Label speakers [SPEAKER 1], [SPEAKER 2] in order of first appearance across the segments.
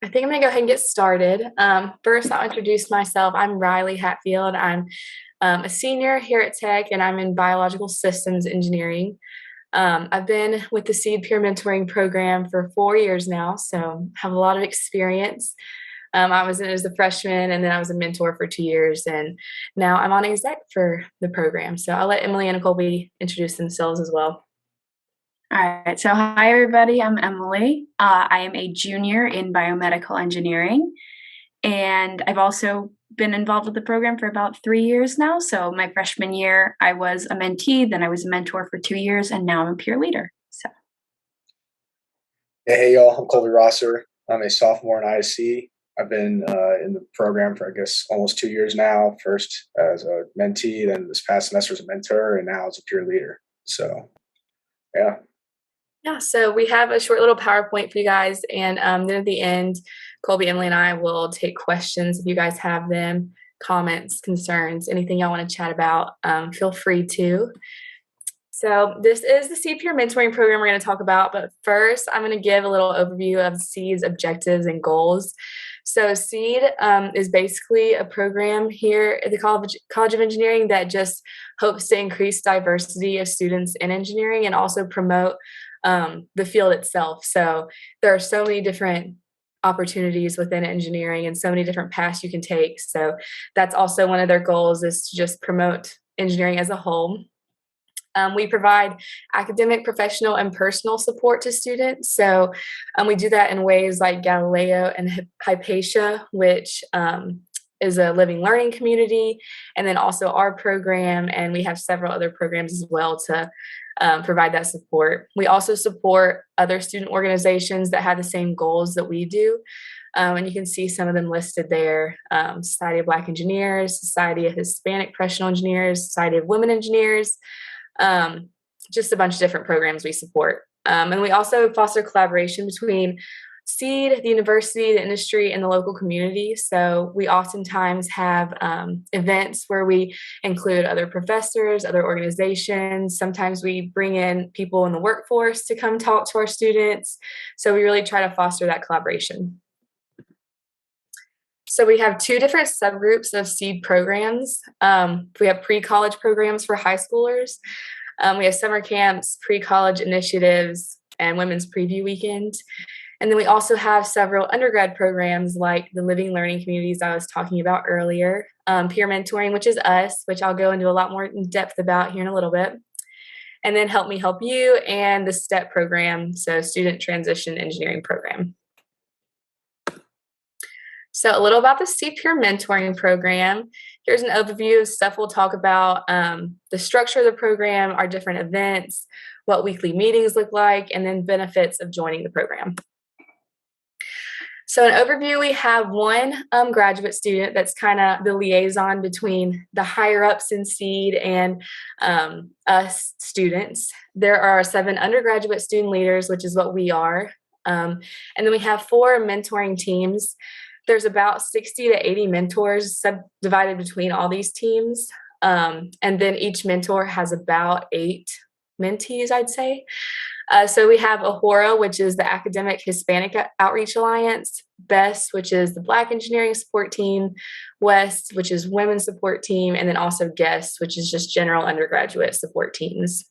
[SPEAKER 1] I think I'm going to go ahead and get started. First, I'll introduce myself. I'm Riley Hatfield. I'm a senior here at Tech, and I'm in biological systems engineering. I've been with the CEED Peer Mentoring Program for 4 years now, so have a lot of experience. I was in it as a freshman, and then I was a mentor for 2 years, and now I'm on exec for the program. So I'll let Emily and Colby introduce themselves as well.
[SPEAKER 2] All right, so hi everybody, I'm Emily. I am a junior in biomedical engineering, and I've also been involved with the program for about 3 years now. So my freshman year, I was a mentee, then I was a mentor for 2 years, and now I'm a peer leader. So,
[SPEAKER 3] Hey y'all, I'm Colby Rosser. I'm a sophomore in ISC. I've been in the program for, I guess, almost 2 years now. First as a mentee, then this past semester as a mentor, and now as a peer leader. So, yeah.
[SPEAKER 1] Yeah, so we have a short little PowerPoint for you guys, and then at the end, Colby, Emily, and I will take questions if you guys have them, comments, concerns, anything y'all want to chat about, feel free to. So this is the CEED Peer Mentoring Program we're going to talk about, but first I'm going to give a little overview of CEED's objectives and goals. So CEED is basically a program here at the College of Engineering that just hopes to increase diversity of students in engineering and also promote the field itself. So there are so many different opportunities within engineering and so many different paths you can take. So that's also one of their goals, is to just promote engineering as a whole. We provide academic, professional, and personal support to students. So we do that in ways like Galileo and Hypatia, which is a living learning community, and then also our program, and we have several other programs as well to provide that support. We also support other student organizations that have the same goals that we do. And you can see some of them listed there: Society of Black Engineers, Society of Hispanic Professional Engineers, Society of Women Engineers, just a bunch of different programs we support. And we also foster collaboration between CEED, the university, the industry, and the local community. So we oftentimes have events where we include other professors, other organizations. Sometimes we bring in people in the workforce to come talk to our students. So we really try to foster that collaboration. So we have two different subgroups of CEED programs. We have pre-college programs for high schoolers. We have summer camps, pre-college initiatives, and women's preview weekend. And then we also have several undergrad programs like the living learning communities I was talking about earlier, peer mentoring, which is us, which I'll go into a lot more in depth about here in a little bit. And then Help Me Help You, and the STEP program, so Student Transition Engineering Program. So a little about the CEED Peer Mentoring Program. Here's an overview of stuff we'll talk about: the structure of the program, our different events, what weekly meetings look like, and then benefits of joining the program. So an overview, we have one graduate student that's kind of the liaison between the higher ups in CEED and us students. There are 7 undergraduate student leaders, which is what we are. And then we have 4 mentoring teams. There's about 60 to 80 mentors subdivided between all these teams. And then each mentor has about 8 mentees, I'd say. So we have AHORA, which is the Academic Hispanic Outreach Alliance, BEST, which is the Black Engineering Support Team, WEST, which is Women's Support Team, and then also GUEST, which is just general undergraduate support teams.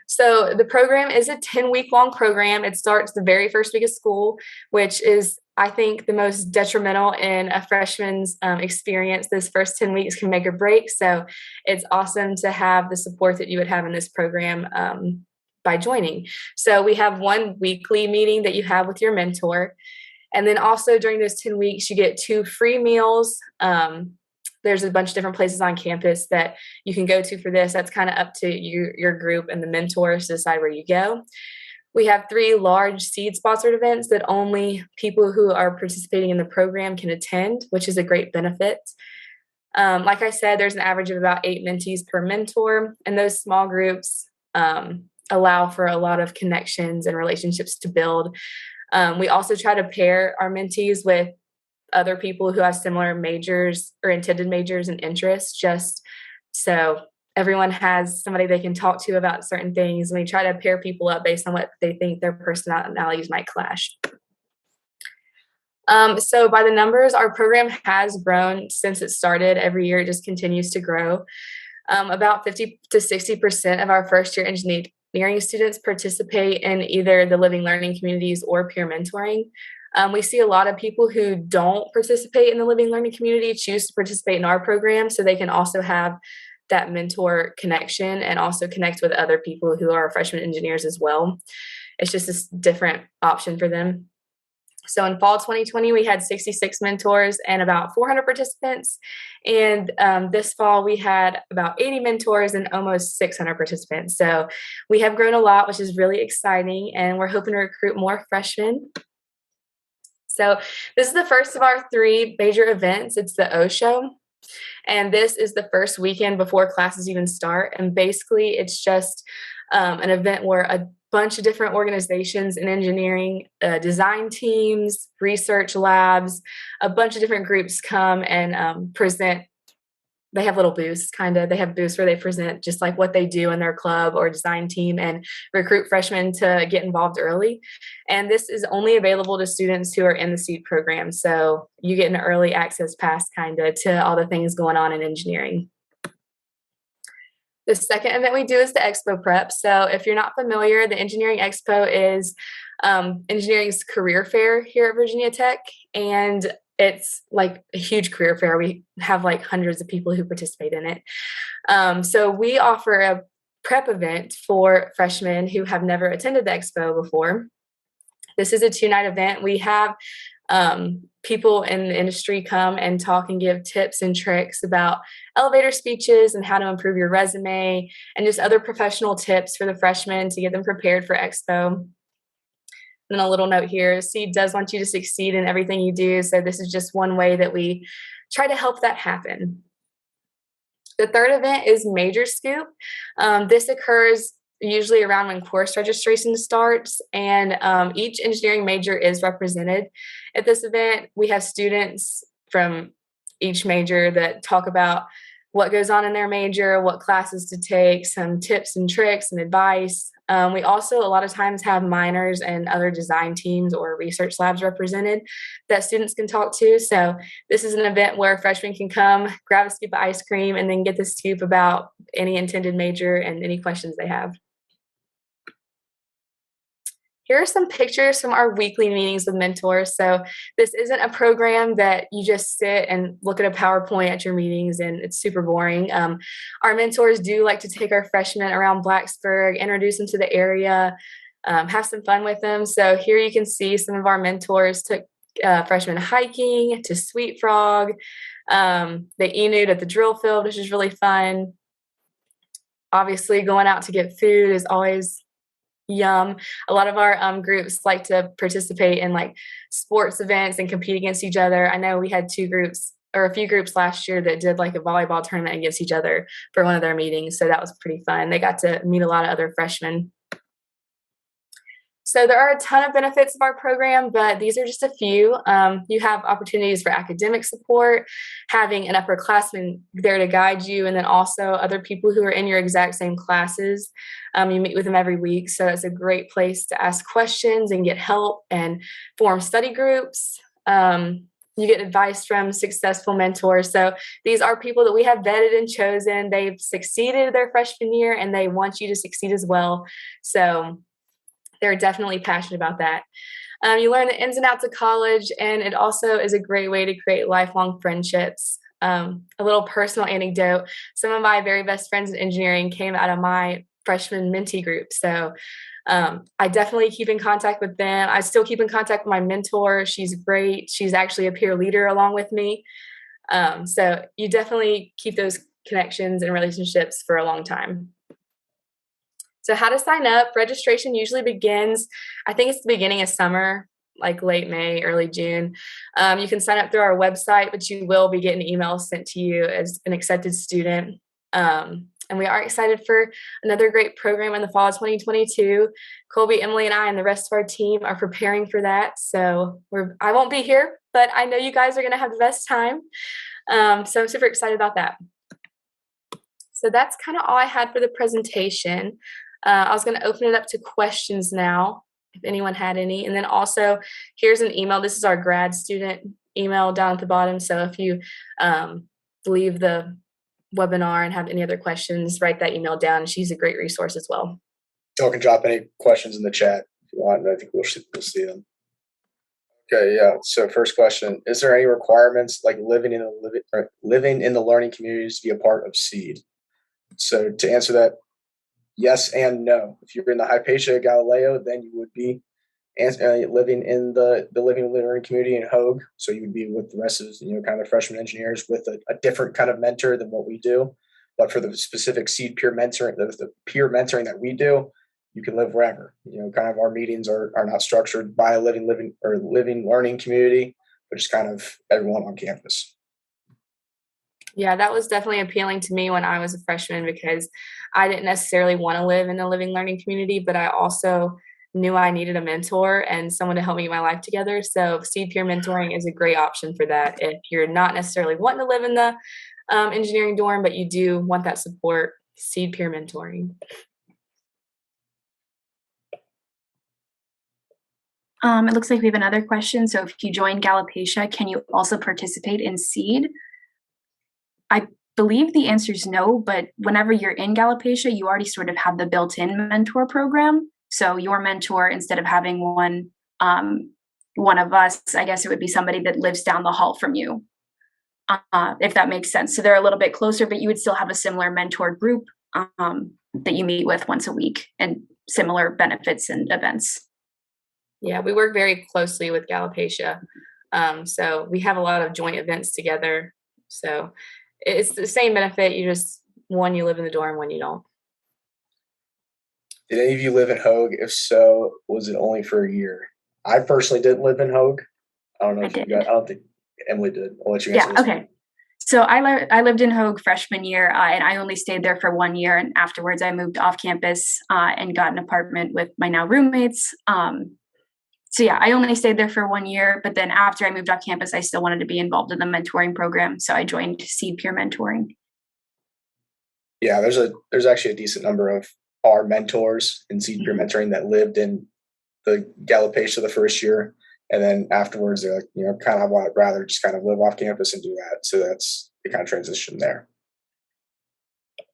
[SPEAKER 1] So the program is a 10-week-long program. It starts the very first week of school, which is, I think, the most detrimental in a freshman's experience. Those first 10 weeks can make or break. So it's awesome to have the support that you would have in this program by joining. So we have one weekly meeting that you have with your mentor. And then also during those 10 weeks, you get 2 free meals. There's a bunch of different places on campus that you can go to for this. That's kind of up to your group and the mentors to decide where you go. We have 3 large CEED sponsored events that only people who are participating in the program can attend, which is a great benefit. Like I said, there's an average of about 8 mentees per mentor, and those small groups allow for a lot of connections and relationships to build. We also try to pair our mentees with other people who have similar majors or intended majors and interests, just so everyone has somebody they can talk to about certain things. And we try to pair people up based on what they think their personalities might clash. So by the numbers, our program has grown since it started. Every year, it just continues to grow. About 50 to 60% of our first year engineering students participate in either the living learning communities or peer mentoring. We see a lot of people who don't participate in the living learning community choose to participate in our program so they can also have that mentor connection and also connect with other people who are freshman engineers as well. It's just a different option for them. So in fall 2020, we had 66 mentors and about 400 participants. And this fall, we had about 80 mentors and almost 600 participants. So we have grown a lot, which is really exciting. And we're hoping to recruit more freshmen. So this is the first of our 3 major events. It's the O Show. And this is the first weekend before classes even start. And basically, it's just an event where a bunch of different organizations in engineering, design teams, research labs, a bunch of different groups come and present. They have little booths, kind of. They have booths where they present just like what they do in their club or design team and recruit freshmen to get involved early. And this is only available to students who are in the CEED program. So you get an early access pass kind of to all the things going on in engineering. The second event we do is the Expo Prep. So if you're not familiar, the Engineering Expo is engineering's career fair here at Virginia Tech. And it's like a huge career fair. We have like hundreds of people who participate in it. So we offer a prep event for freshmen who have never attended the Expo before. This is a 2-night event. We have people in the industry come and talk and give tips and tricks about elevator speeches and how to improve your resume and just other professional tips for the freshmen to get them prepared for Expo. And then a little note here, CEED does want you to succeed in everything you do. So this is just one way that we try to help that happen. The third event is Major Scoop. This occurs usually around when course registration starts, and each engineering major is represented at this event. We have students from each major that talk about what goes on in their major, what classes to take, some tips and tricks and advice. We also a lot of times have minors and other design teams or research labs represented that students can talk to. So this is an event where freshmen can come, grab a scoop of ice cream, and then get the scoop about any intended major and any questions they have. Here are some pictures from our weekly meetings with mentors. So this isn't a program that you just sit and look at a PowerPoint at your meetings and it's super boring. Our mentors do like to take our freshmen around Blacksburg, introduce them to the area, have some fun with them. So here you can see some of our mentors took freshmen hiking to Sweet Frog. They e-nude at the drill field, which is really fun. Obviously, going out to get food is always yum. A lot of our groups like to participate in like sports events and compete against each other. I know we had 2 groups or a few groups last year that did like a volleyball tournament against each other for one of their meetings. So that was pretty fun. They got to meet a lot of other freshmen. So there are a ton of benefits of our program, but these are just a few. You have opportunities for academic support, having an upperclassman there to guide you, and then also other people who are in your exact same classes. You meet with them every week, so it's a great place to ask questions and get help and form study groups. You get advice from successful mentors. So these are people that we have vetted and chosen. They've succeeded their freshman year, and they want you to succeed as well. So they're definitely passionate about that. You learn the ins and outs of college, and it also is a great way to create lifelong friendships. A little personal anecdote, some of my very best friends in engineering came out of my freshman mentee group. So I definitely keep in contact with them. I still keep in contact with my mentor. She's great. She's actually a peer leader along with me. So you definitely keep those connections and relationships for a long time. So how to sign up? Registration usually begins, I think it's the beginning of summer, like late May, early June. You can sign up through our website, but you will be getting emails sent to you as an accepted student. And we are excited for another great program in the fall of 2022. Colby, Emily, and I and the rest of our team are preparing for that. So I won't be here, but I know you guys are going to have the best time. So I'm super excited about that. So that's kind of all I had for the presentation. I was going to open it up to questions now. if anyone had any. And then also, here's an email. This is our grad student email down at the bottom. So if you leave the webinar and have any other questions, write that email down. She's a great resource as well.
[SPEAKER 3] Y'all can drop any questions in the chat if you want. I think we'll see them. Okay, yeah. So first question: is there any requirements like living in the learning communities to be a part of CEED? So to answer that, yes and no. If you're in the Hypatia Galileo, then you would be living in the living learning community in Hogue. So you would be with the rest of kind of freshman engineers with a different kind of mentor than what we do. But for the specific CEED peer mentoring, the peer mentoring that we do, you can live wherever. Kind of our meetings are not structured by a living learning community, but just kind of everyone on campus.
[SPEAKER 1] Yeah, that was definitely appealing to me when I was a freshman because I didn't necessarily want to live in a living learning community, but I also knew I needed a mentor and someone to help me get my life together. So CEED Peer Mentoring is a great option for that. If you're not necessarily wanting to live in the engineering dorm, but you do want that support, CEED Peer Mentoring.
[SPEAKER 2] It looks like we have another question. So if you join Galopecia, can you also participate in CEED? I believe the answer is no, but whenever you're in Galopecia, you already sort of have the built-in mentor program. So your mentor, instead of having one of us, I guess it would be somebody that lives down the hall from you, if that makes sense. So they're a little bit closer, but you would still have a similar mentor group that you meet with once a week and similar benefits and events.
[SPEAKER 1] Yeah, we work very closely with Galopecia. So we have a lot of joint events together. So it's the same benefit. You just, one, you live in the dorm, one you don't.
[SPEAKER 3] Did any of you live in Hogue? If so, was it only for a year? I personally didn't live in Hogue. I don't know if you got, I don't think Emily did. I'll let you answer this.
[SPEAKER 2] Okay. So I lived in Hogue freshman year, and I only stayed there for 1 year. And afterwards, I moved off campus and got an apartment with my now roommates. So yeah, I only stayed there for 1 year. But then after I moved off campus, I still wanted to be involved in the mentoring program. So I joined CEED Peer Mentoring.
[SPEAKER 3] Yeah, there's actually a decent number of our mentors in CEED Peer Mentoring that lived in the Galopecia the first year. And then afterwards, they're like, kind of I'd rather just kind of live off campus and do that. So that's the kind of transition there.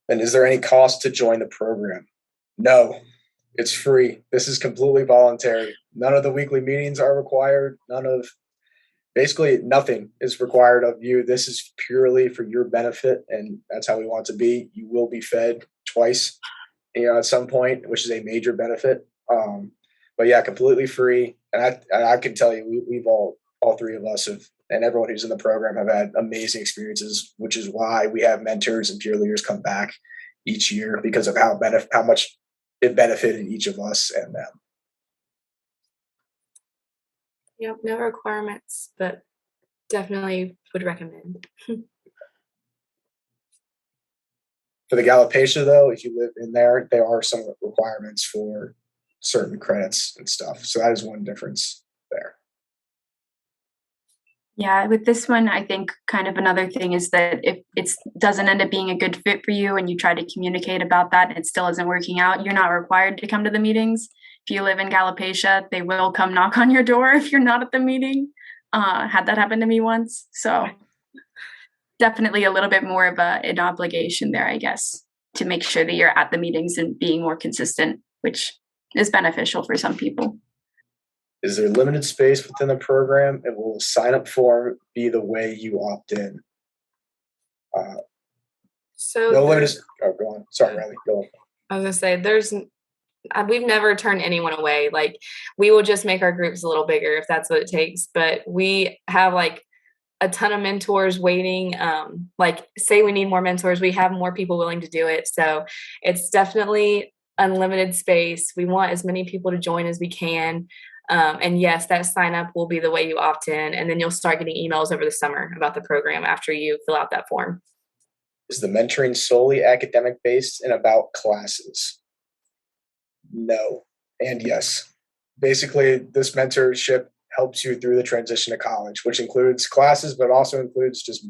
[SPEAKER 3] And is there any cost to join the program? No, it's free. This is completely voluntary. None of the weekly meetings are required. Basically nothing is required of you. This is purely for your benefit, and that's how we want to be. You will be fed twice, at some point, which is a major benefit. But yeah, completely free. And I can tell you, we've all three of us have, and everyone who's in the program have had amazing experiences, which is why we have mentors and peer leaders come back each year because of how much it benefited each of us and them.
[SPEAKER 1] Yep, no requirements, but definitely would recommend.
[SPEAKER 3] For the Galopecia, though, if you live in there are some requirements for certain credits and stuff. So that is one difference there.
[SPEAKER 2] Yeah, with this one, I think kind of another thing is that if it doesn't end up being a good fit for you and you try to communicate about that and it still isn't working out, you're not required to come to the meetings. If you live in Galopecia, they will come knock on your door if you're not at the meeting. Had that happen to me once. So definitely a little bit more of an obligation there, I guess, to make sure that you're at the meetings and being more consistent, which is beneficial for some people.
[SPEAKER 3] Is there limited space within the program, and will the sign-up form be the way you opt in?
[SPEAKER 1] So
[SPEAKER 3] no limited. Oh, go on. Sorry, Riley. Go on.
[SPEAKER 1] I was gonna say we've never turned anyone away. Like, we will just make our groups a little bigger if that's what it takes. But we have like a ton of mentors waiting. Like, say we need more mentors, we have more people willing to do it. So it's definitely unlimited space. We want as many people to join as we can. And yes, that sign up will be the way you opt in, and then you'll start getting emails over the summer about the program after you fill out that form.
[SPEAKER 3] Is the mentoring solely academic based and about classes? No, and yes. Basically, this mentorship helps you through the transition to college, which includes classes, but also includes just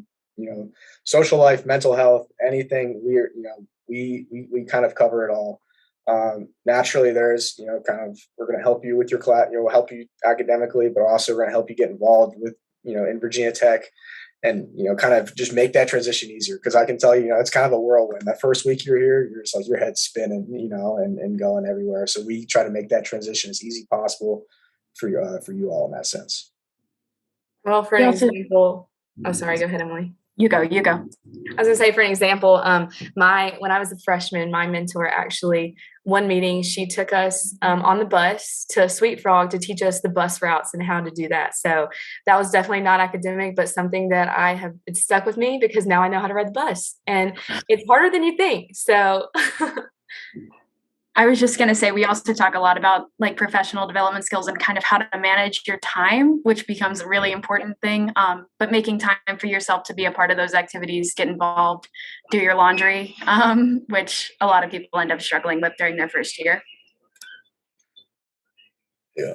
[SPEAKER 3] social life, mental health, anything. We kind of cover it all. Naturally, there's, kind of, we're going to help you with your class, we'll help you academically, but also we're going to help you get involved with, in Virginia Tech, and, kind of just make that transition easier. Because I can tell you, it's kind of a whirlwind. That first week you're here, you're just like, your head's spinning, and going everywhere. So we try to make that transition as easy possible for you all in that sense.
[SPEAKER 1] Well, for an example, oh, sorry, go ahead, Emily.
[SPEAKER 2] You go.
[SPEAKER 1] I was gonna say, for an example, when I was a freshman, my mentor actually, one meeting, she took us on the bus to Sweet Frog to teach us the bus routes and how to do that. So that was definitely not academic, but something that it's stuck with me because now I know how to ride the bus, and it's harder than you think. So
[SPEAKER 2] I was just going to say, we also talk a lot about like professional development skills and kind of how to manage your time, which becomes a really important thing. But making time for yourself to be a part of those activities, get involved, do your laundry, which a lot of people end up struggling with during their first year.
[SPEAKER 3] Yeah.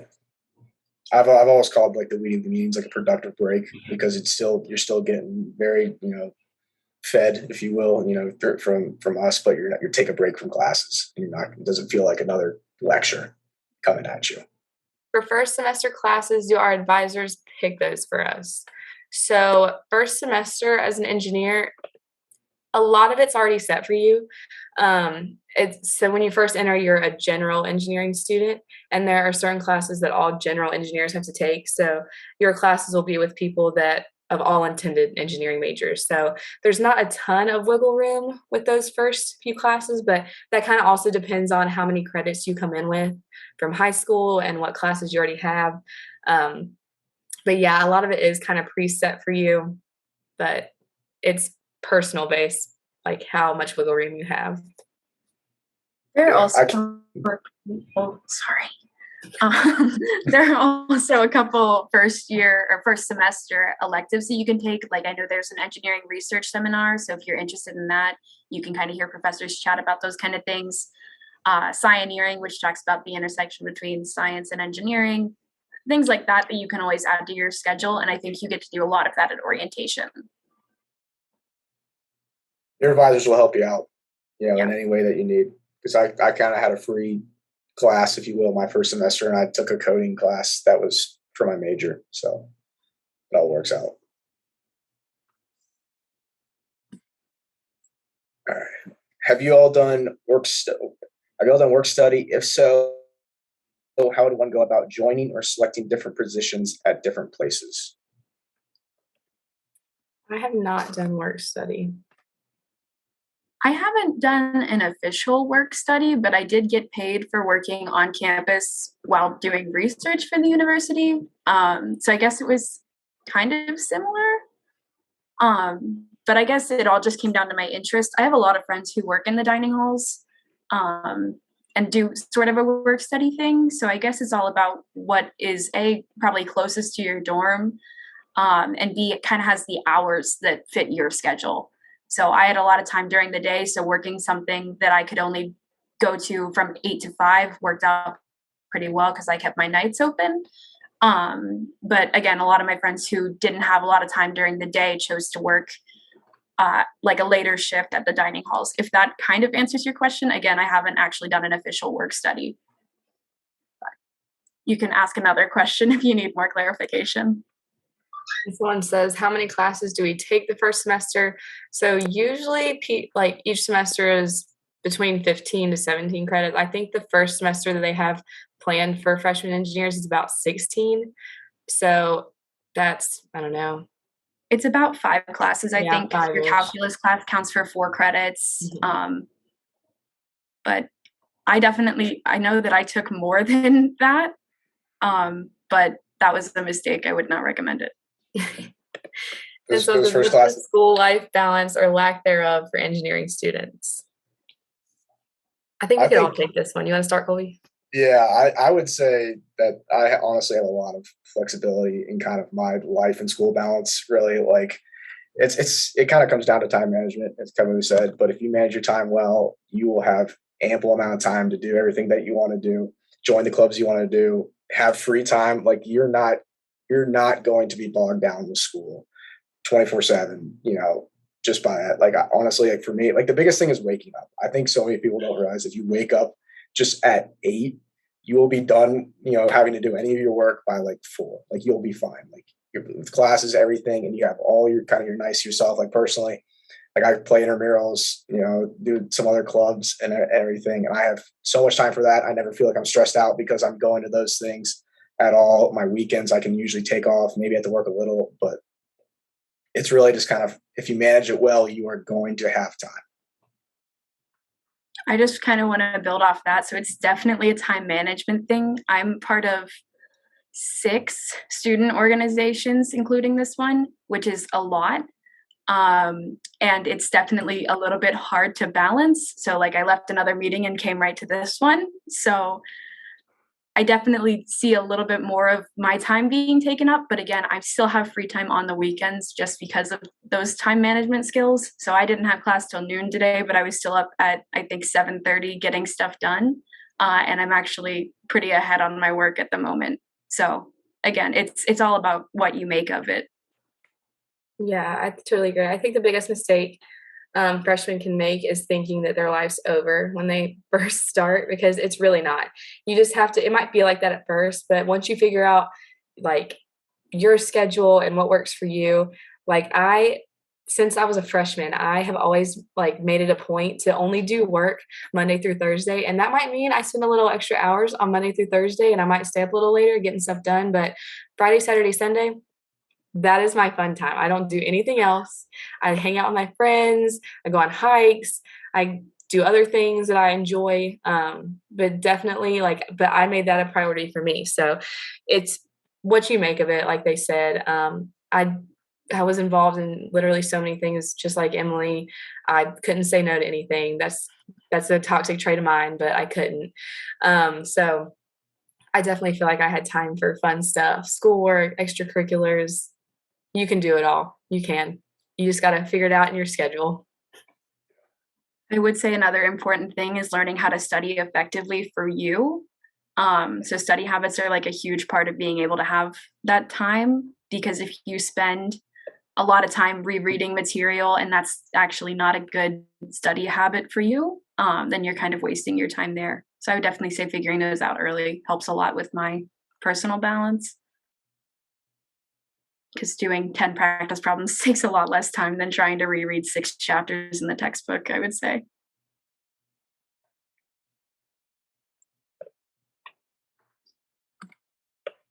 [SPEAKER 3] I've always called like the leading the meetings like a productive break, because you're still getting very, fed, if you will, from us, but you're take a break from classes, and it doesn't feel like another lecture coming at you.
[SPEAKER 1] for first semester classes, do our advisors pick those for us? So first semester as an engineer, a lot of it's already set for you. So when you first enter, you're a general engineering student, and there are certain classes that all general engineers have to take. So your classes will be with people that of all intended engineering majors. So there's not a ton of wiggle room with those first few classes, but that kind of also depends on how many credits you come in with from high school and what classes you already have. But yeah, a lot of it is kind of preset for you, but it's personal based, like how much wiggle room you have.
[SPEAKER 2] There are also there are also a couple first year or first semester electives that you can take. Like, I know there's an engineering research seminar, so if you're interested in that, you can kind of hear professors chat about those kind of things. Scienneering, which talks about the intersection between science and engineering, things like that you can always add to your schedule. And I think you get to do a lot of that at orientation.
[SPEAKER 3] Your advisors will help you out, in any way that you need. Because I kind of had a free class, if you will, my first semester, and I took a coding class that was for my major. So it all works out. All right. Have you all done work study? If so, how would one go about joining or selecting different positions at different places?
[SPEAKER 1] I have not done work study.
[SPEAKER 2] I haven't done an official work study, but I did get paid for working on campus while doing research for the university. So I guess it was kind of similar. But I guess it all just came down to my interest. I have a lot of friends who work in the dining halls and do sort of a work study thing. So I guess it's all about what is A, probably closest to your dorm, and B, it kind of has the hours that fit your schedule. So I had a lot of time during the day, so working something that I could only go to from 8 to 5 worked out pretty well because I kept my nights open. But again, a lot of my friends who didn't have a lot of time during the day chose to work like a later shift at the dining halls. If that kind of answers your question, again, I haven't actually done an official work study. But you can ask another question if you need more clarification.
[SPEAKER 1] Someone says, how many classes do we take the first semester? So usually like each semester is between 15 to 17 credits. I think the first semester that they have planned for freshman engineers is about 16. So that's, I don't know.
[SPEAKER 2] It's about 5 classes, I think. Your
[SPEAKER 1] 5-ish.
[SPEAKER 2] calculus class counts for 4 credits. Mm-hmm. But I know that I took more than that. But that was a mistake. I would not recommend it.
[SPEAKER 1] So the first class, school life balance or lack thereof for engineering students. I think we could all take this one. You want to start, Colby?
[SPEAKER 3] Yeah, I would say that I honestly have a lot of flexibility in kind of my life and school balance. Really, like it kind of comes down to time management, as Kevin said. But if you manage your time well, you will have ample amount of time to do everything that you want to do, join the clubs you want to do, have free time. Like you're not going to be bogged down with school 24/7, just by that. Like honestly, like for me, like the biggest thing is waking up. I think so many people don't realize if you wake up just at 8, you will be done, having to do any of your work by like 4. Like you'll be fine. Like with classes, everything, and you have all your kind of your nice yourself. Like personally, like I play intramurals, do some other clubs and everything. And I have so much time for that. I never feel like I'm stressed out because I'm going to those things at all. My weekends, I can usually take off, maybe I have to work a little, but it's really just kind of, if you manage it well, you are going to have time.
[SPEAKER 2] I just kind of want to build off that. So it's definitely a time management thing. I'm part of 6 student organizations, including this one, which is a lot. And it's definitely a little bit hard to balance. So like I left another meeting and came right to this one. So I definitely see a little bit more of my time being taken up. But again, I still have free time on the weekends just because of those time management skills. So I didn't have class till noon today, but I was still up at, I think, 7:30 getting stuff done. And I'm actually pretty ahead on my work at the moment. So again, it's all about what you make of it.
[SPEAKER 1] Yeah, I totally agree. I think the biggest mistake freshmen can make is thinking that their life's over when they first start, because it's really not. You just have to, it might be like that at first, but once you figure out like your schedule and what works for you, like since I was a freshman, I have always like made it a point to only do work Monday through Thursday. And that might mean I spend a little extra hours on Monday through Thursday and I might stay up a little later getting stuff done. But Friday, Saturday, Sunday, that is my fun time. I don't do anything else. I hang out with my friends. I go on hikes. I do other things that I enjoy. But definitely but I made that a priority for me. So it's what you make of it. Like they said, I was involved in literally so many things, just like Emily. I couldn't say no to anything. That's a toxic trait of mine, but I couldn't. So I definitely feel like I had time for fun stuff, schoolwork, extracurriculars. You can do it all. You can. You just got to figure it out in your schedule.
[SPEAKER 2] I would say another important thing is learning how to study effectively for you. So study habits are like a huge part of being able to have that time, because if you spend a lot of time rereading material and that's actually not a good study habit for you, then you're kind of wasting your time there. So I would definitely say figuring those out early helps a lot with my personal balance. Because doing 10 practice problems takes a lot less time than trying to reread 6 chapters in the textbook, I would say.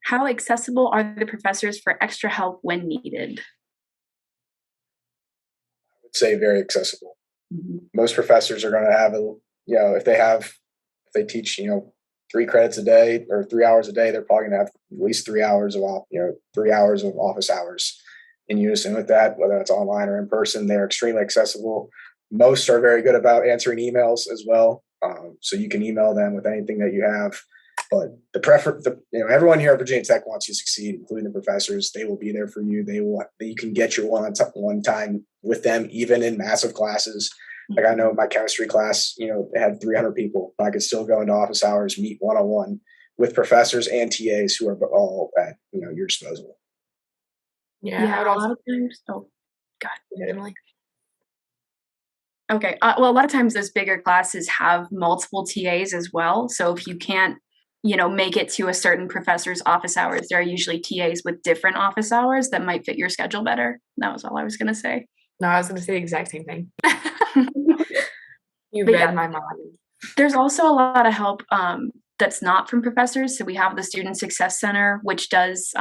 [SPEAKER 2] How accessible are the professors for extra help when needed?
[SPEAKER 3] I would say very accessible.
[SPEAKER 2] Mm-hmm.
[SPEAKER 3] Most professors are going to have if they teach 3 credits a day or 3 hours a day, they're probably going to have at least 3 hours of 3 hours of office hours in unison with that, whether it's online or in person. They're extremely accessible. Most are very good about answering emails as well, so you can email them with anything that you have. But everyone here at Virginia Tech wants you to succeed, including the professors. They will be there for you. You can get your one time with them, even in massive classes. Like I know my chemistry class, they had 300 people. I could still go into office hours, meet one-on-one with professors and TAs who are all at your disposal.
[SPEAKER 2] Yeah, a lot of times. Oh, God,
[SPEAKER 1] Emily.
[SPEAKER 2] Okay. Well, a lot of times those bigger classes have multiple TAs as well. So if you can't, make it to a certain professor's office hours, there are usually TAs with different office hours that might fit your schedule better. That was all I was going to say.
[SPEAKER 1] No, I was going to say the exact same thing. You read my mind.
[SPEAKER 2] There's also a lot of help that's not from professors. So we have the Student Success Center, which does,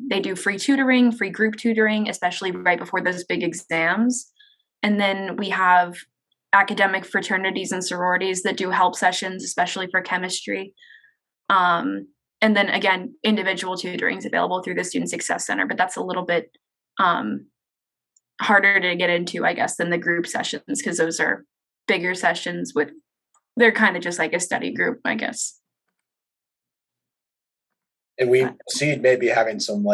[SPEAKER 2] they do free tutoring, free group tutoring, especially right before those big exams. And then we have academic fraternities and sororities that do help sessions, especially for chemistry. And then again, individual tutoring is available through the Student Success Center, but that's a little bit harder to get into, I guess, than the group sessions, because those are bigger sessions they're kind of just like a study group, I guess.
[SPEAKER 3] And CEED may be having some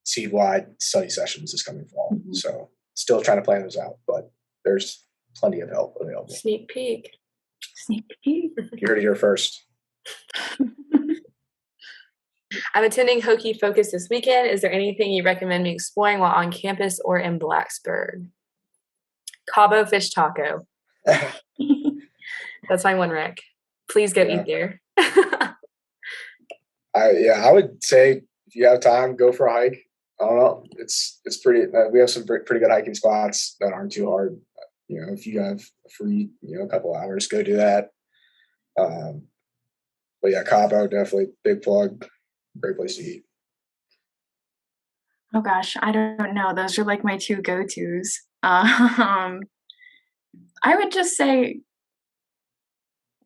[SPEAKER 3] CEED-wide study sessions this coming fall. Mm-hmm. So still trying to plan those out, but there's plenty of help available.
[SPEAKER 1] Sneak peek.
[SPEAKER 2] You
[SPEAKER 3] heard it here first.
[SPEAKER 1] I'm attending Hokie Focus this weekend. Is there anything you recommend me exploring while on campus or in Blacksburg? Cabo fish taco. That's my one rec. Please go
[SPEAKER 3] Yeah.
[SPEAKER 1] eat there.
[SPEAKER 3] I would say if you have time, go for a hike. I don't know. It's pretty. We have some pretty good hiking spots that aren't too hard. If you have a free, a couple hours, go do that. But yeah, Cabo definitely big plug. Great place to eat.
[SPEAKER 2] Oh gosh, I don't know. Those are like my two go-tos. I would just say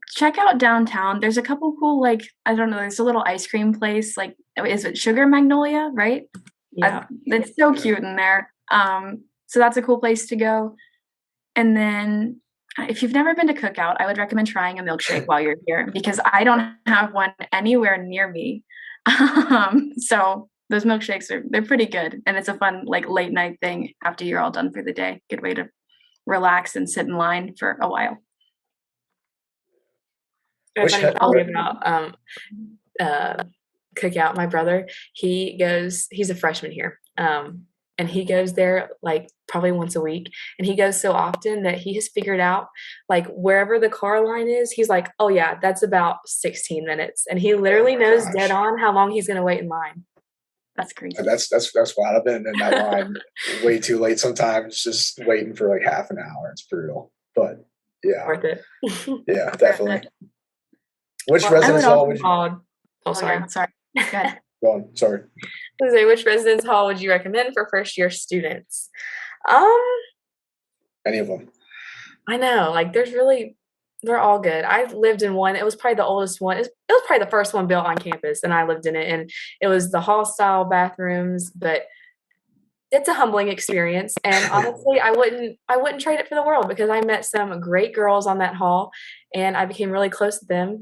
[SPEAKER 2] check out downtown. There's a couple cool, like, I don't know, there's a little ice cream place, like, is it Sugar Magnolia, right?
[SPEAKER 1] Yeah.
[SPEAKER 2] It's so cute in there. So that's a cool place to go. And then if you've never been to Cookout, I would recommend trying a milkshake while you're here because I don't have one anywhere near me. So those milkshakes they're pretty good, and it's a fun like late night thing after you're all done for the day. Good way to relax and sit in line for a while.
[SPEAKER 1] A
[SPEAKER 3] Which
[SPEAKER 1] funny story about Cookout. My brother, he's a freshman here. And he goes there like probably once a week. And he goes so often that he has figured out like wherever the car line is, he's like, oh yeah, that's about 16 minutes. And he literally knows dead on how long he's gonna wait in line.
[SPEAKER 2] That's crazy.
[SPEAKER 3] That's wild. I've been in that line way too late sometimes, just waiting for like half an hour. It's brutal. But yeah.
[SPEAKER 1] Worth it.
[SPEAKER 3] Yeah, definitely. Which
[SPEAKER 1] Well,
[SPEAKER 3] residence hall would you
[SPEAKER 1] oh sorry.
[SPEAKER 2] Yeah, sorry. Go ahead.
[SPEAKER 3] go on? Sorry.
[SPEAKER 1] I was gonna say, which residence hall would you recommend for first year students?
[SPEAKER 3] Any of them.
[SPEAKER 1] I know, like they're all good. I lived in one, it was probably the oldest one. It was probably the first one built on campus and I lived in it, and it was the hall style bathrooms, but it's a humbling experience. And honestly, I wouldn't trade it for the world because I met some great girls on that hall and I became really close to them.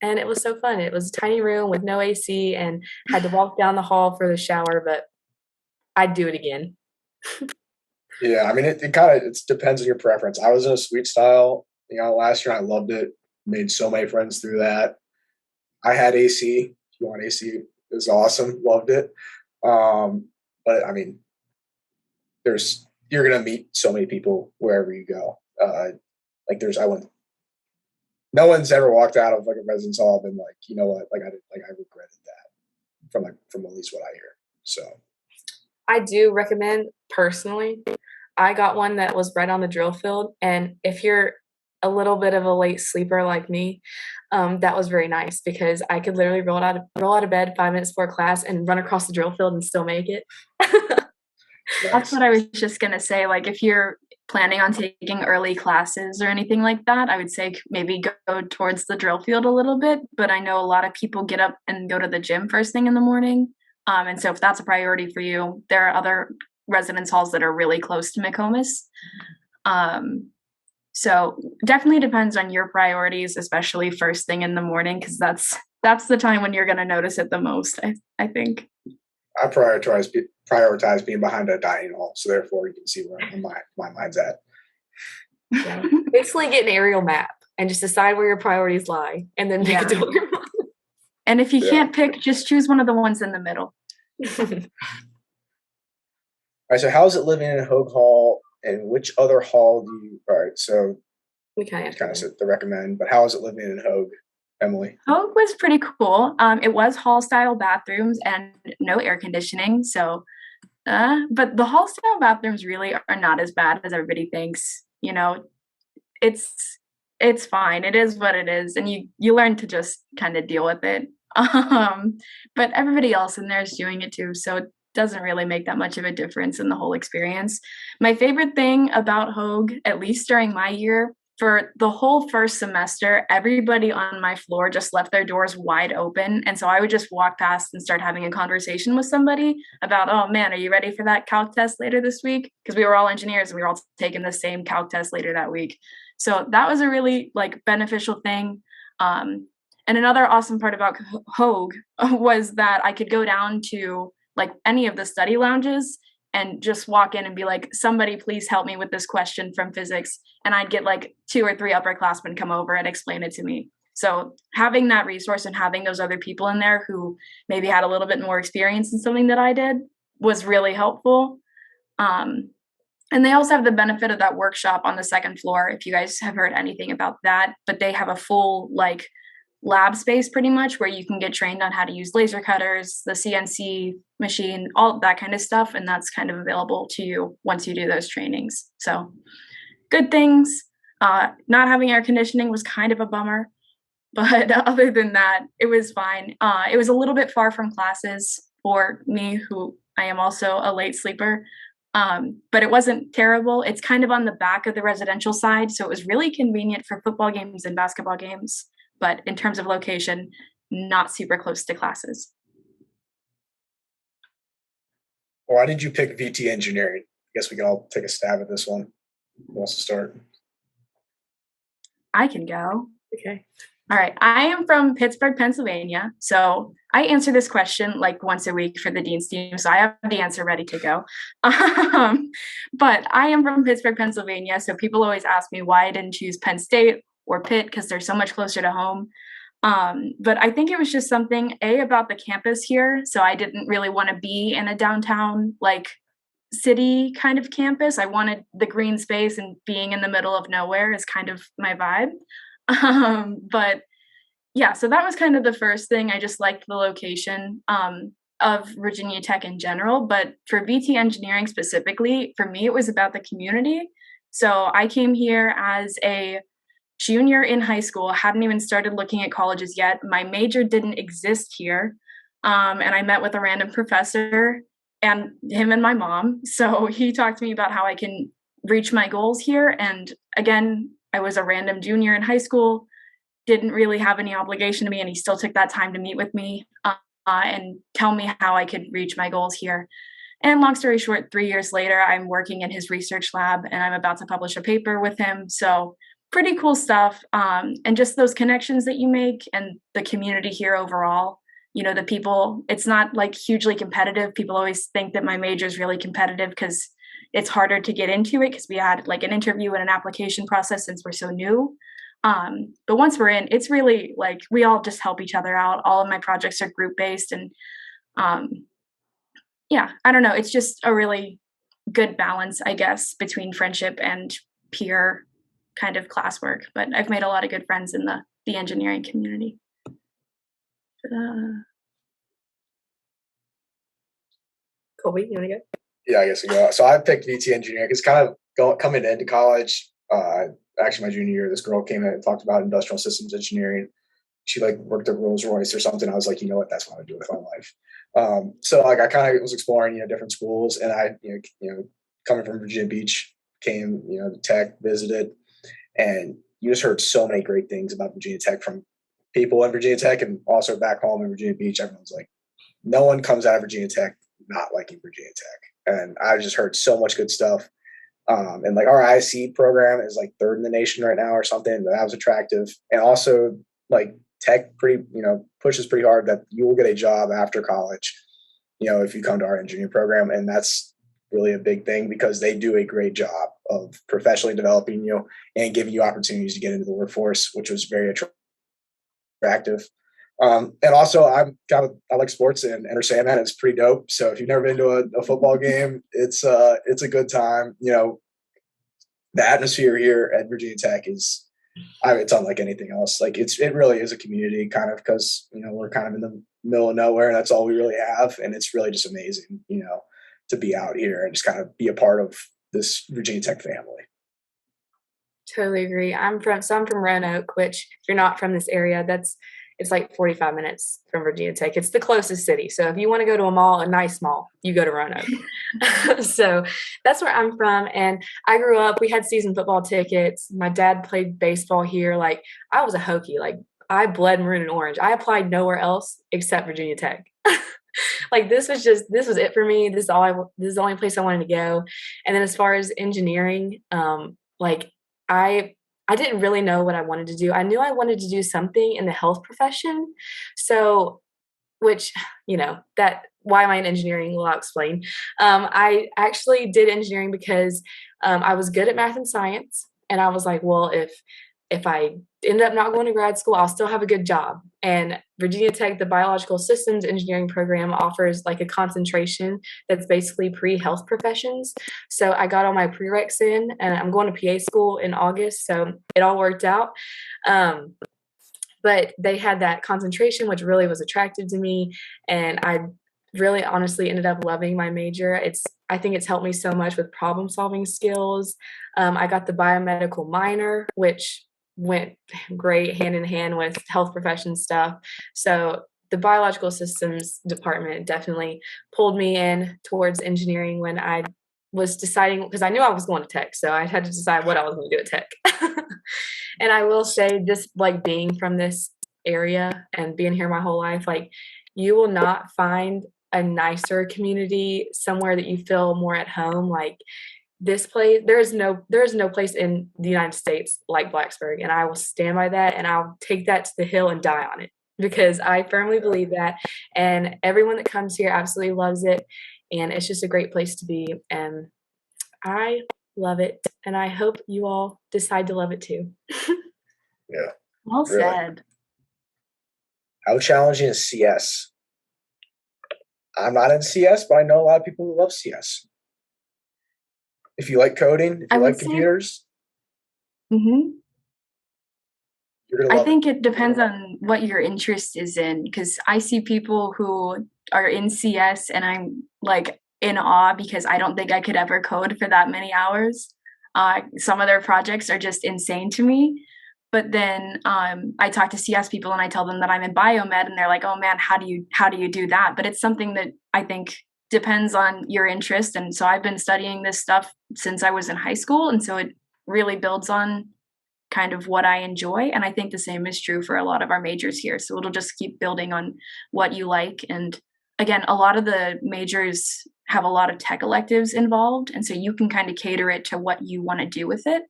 [SPEAKER 1] And it was so fun. It was a tiny room with no AC and had to walk down the hall for the shower, but I'd do it again.
[SPEAKER 3] Yeah, I mean, it kind of it depends on your preference. I was in a suite style, last year. I loved it. Made so many friends through that. I had AC. If you want AC, it was awesome. Loved it. But I mean, you're gonna meet so many people wherever you go. No one's ever walked out of like a residence hall and been like, you know what, I regretted that from at least what I hear. So
[SPEAKER 1] I do recommend personally. I got one that was right on the drill field, and if you're a little bit of a late sleeper like me, that was very nice because I could literally roll out of bed 5 minutes before class and run across the drill field and still make it.
[SPEAKER 2] That's what I was just gonna say. Like, if you're planning on taking early classes or anything like that, I would say maybe go towards the drill field a little bit. But I know a lot of people get up and go to the gym first thing in the morning. And so if that's a priority for you, there are other residence halls that are really close to McComas. So definitely depends on your priorities, especially first thing in the morning, because that's the time when you're gonna notice it the most, I think.
[SPEAKER 3] I prioritize being behind a dining hall, so therefore you can see where my mind's at.
[SPEAKER 1] Yeah. Basically, get an aerial map and just decide where your priorities lie, and then make a delivery.
[SPEAKER 2] And if you can't pick, just choose one of the ones in the middle.
[SPEAKER 3] All right. So, how's it living in Hogue Hall, and which other hall do you? All right. So,
[SPEAKER 1] We kind of
[SPEAKER 3] said the recommend, but how is it living in Hogue, Emily?
[SPEAKER 2] Hogue was pretty cool. It was hall style bathrooms and no air conditioning. So, but the hall style bathrooms really are not as bad as everybody thinks. It's fine. It is what it is, and you learn to just kind of deal with it. But everybody else in there is doing it too, so it doesn't really make that much of a difference in the whole experience. My favorite thing about Hogue, at least during my year, for the whole first semester, everybody on my floor just left their doors wide open. And so I would just walk past and start having a conversation with somebody about, oh man, are you ready for that calc test later this week? Because we were all engineers and we were all taking the same calc test later that week. So that was a really beneficial thing. And another awesome part about Hogue was that I could go down to any of the study lounges and just walk in and be like, somebody please help me with this question from physics. And I'd get 2 or 3 upperclassmen come over and explain it to me. So having that resource and having those other people in there who maybe had a little bit more experience in something that I did was really helpful. And And they also have the benefit of that workshop on the second floor, if you guys have heard anything about that. But they have a full like lab space pretty much where you can get trained on how to use laser cutters, the CNC machine, all that kind of stuff. And that's kind of available to you once you do those trainings. So good things. Not having air conditioning was kind of a bummer. But other than that, it was fine. It was a little bit far from classes for me, who I am also a late sleeper. But it wasn't terrible. It's kind of on the back of the residential side, so it was really convenient for football games and basketball games. But in terms of location, not super close to classes.
[SPEAKER 3] Why did you pick VT engineering? I guess we can all take a stab at this one. Who wants to start?
[SPEAKER 2] I can go.
[SPEAKER 1] Okay.
[SPEAKER 2] All right. I am from Pittsburgh, Pennsylvania. So I answer this question like once a week for the Dean's team. So I have the answer ready to go. But I am from Pittsburgh, Pennsylvania. So people always ask me why I didn't choose Penn State or Pitt because they're so much closer to home. But I think it was just something, about the campus here. So I didn't really want to be in a downtown, like city kind of campus. I wanted the green space, and being in the middle of nowhere is kind of my vibe. But yeah, so that was kind of the first thing. I just liked the location of Virginia Tech in general, but for VT engineering specifically, for me, it was about the community. So I came here as a junior in high school, hadn't even started looking at colleges yet. My major didn't exist here. And I met with a random professor and him and my mom. So he talked to me about how I can reach my goals here. And again, I was a random junior in high school, didn't really have any obligation to me, and he still took that time to meet with me and tell me how I could reach my goals here. And long story short, 3 years later, I'm working in his research lab, and I'm about to publish a paper with him. So pretty cool stuff. And just those connections that you make and the community here overall. You know, the people, it's not like hugely competitive. People always think that my major is really competitive because it's harder to get into it because we had like an interview and an application process since we're so new. But once we're in, it's really like we all just help each other out. All of my projects are group based, and yeah, I don't know. It's just a really good balance, I guess, between friendship and peer kind of classwork. But I've made a lot of good friends in the engineering community.
[SPEAKER 1] Colby, you want to go?
[SPEAKER 3] Yeah, I guess I go. So I picked VT engineering because kind of coming into college, actually my junior year, this girl came in and talked about industrial systems engineering. She like worked at Rolls Royce or something. I was like, you know what, that's what I do with my life. So like I kind of was exploring, different schools, and I, coming from Virginia Beach, came, to Tech, visited, and you just heard so many great things about Virginia Tech from people in Virginia Tech, and also back home in Virginia Beach. Everyone's like, no one comes out of Virginia Tech not liking Virginia Tech. And I just heard so much good stuff. And like our IC program is like third in the nation right now or something. That was attractive. And also like Tech pushes pretty hard that you will get a job after college, if you come to our engineering program. And that's really a big thing because they do a great job of professionally developing you and giving you opportunities to get into the workforce, which was very attractive. And also I like sports, and Enter Sandman is pretty dope. So if you've never been to a football game, it's a good time. The atmosphere here at Virginia Tech is, it's unlike anything else. Like it really is a community kind of, because, we're kind of in the middle of nowhere and that's all we really have. And it's really just amazing, to be out here and just kind of be a part of this Virginia Tech family.
[SPEAKER 1] Totally agree. I'm from Roanoke, which if you're not from this area, it's like 45 minutes from Virginia Tech. It's the closest city. So if you want to go to a mall, a nice mall, you go to Roanoke. So that's where I'm from. And I grew up, we had season football tickets. My dad played baseball here. Like I was a Hokie. Like I bled maroon and orange. I applied nowhere else except Virginia Tech. Like this was it for me. This is the only place I wanted to go. And then as far as engineering, like I didn't really know what I wanted to do. I knew I wanted to do something in the health profession. So, which, that why am I in engineering? Well, I'll explain. I actually did engineering because I was good at math and science. And I was like, well, if I ended up not going to grad school. I'll still have a good job. And Virginia Tech, the biological systems engineering program, offers like a concentration that's basically pre-health professions. So I got all my prereqs in, and I'm going to PA school in August. So it all worked out. But they had that concentration, which really was attractive to me. And I really honestly ended up loving my major. I think it's helped me so much with problem solving skills. I got the biomedical minor, which went great hand in hand with health profession stuff. So the biological systems department definitely pulled me in towards engineering when I was deciding, because I knew I was going to tech. So I had to decide what I was going to do at tech. And I will say, just like being from this area and being here my whole life, like you will not find a nicer community somewhere that you feel more at home. Like this place, there is no place in the United States like Blacksburg, and I will stand by that, and I'll take that to the hill and die on it, because I firmly believe that, and everyone that comes here absolutely loves it, and it's just a great place to be, and I love it, and I hope you all decide to love it too.
[SPEAKER 3] Yeah.
[SPEAKER 2] Well
[SPEAKER 3] Really.
[SPEAKER 2] said.
[SPEAKER 3] How challenging is CS? I'm not in CS, but I know a lot of people who love CS. If you like coding, if
[SPEAKER 2] I
[SPEAKER 3] you
[SPEAKER 2] would
[SPEAKER 3] like
[SPEAKER 2] say-
[SPEAKER 3] computers,
[SPEAKER 2] Mm-hmm.
[SPEAKER 3] you're gonna
[SPEAKER 2] I
[SPEAKER 3] love
[SPEAKER 2] think it depends on what your interest is in, because I see people who are in CS and I'm like in awe because I don't think I could ever code for that many hours. Some of their projects are just insane to me. But then I talk to CS people and I tell them that I'm in biomed, and they're like, "Oh man, how do you do that?" But it's something that I think depends on your interest. And so I've been studying this stuff since I was in high school, and so it really builds on kind of what I enjoy. And I think the same is true for a lot of our majors here. So it'll just keep building on what you like. And again, a lot of the majors have a lot of tech electives involved, and so you can kind of cater it to what you want to do with it.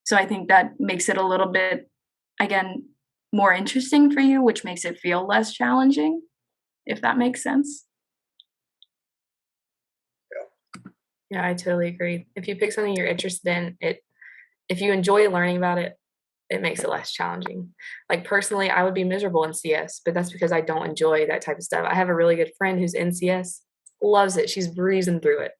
[SPEAKER 2] So I think that makes it a little bit, again, more interesting for you, which makes it feel less challenging, if that makes sense.
[SPEAKER 1] Yeah, I totally agree. If you pick something you're interested in, if you enjoy learning about it, it makes it less challenging. Like personally, I would be miserable in CS, but that's because I don't enjoy that type of stuff. I have a really good friend who's in CS, loves it. She's breezing through it.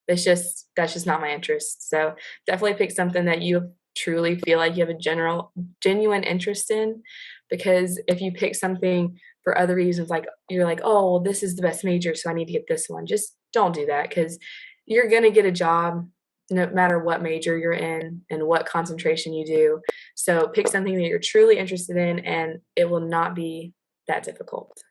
[SPEAKER 1] That's just not my interest. So definitely pick something that you truly feel like you have a genuine interest in, because if you pick something for other reasons, like you're like, oh, well, this is the best major, so I need to get this one. Just don't do that, because you're gonna get a job no matter what major you're in and what concentration you do. So pick something that you're truly interested in, and it will not be that difficult.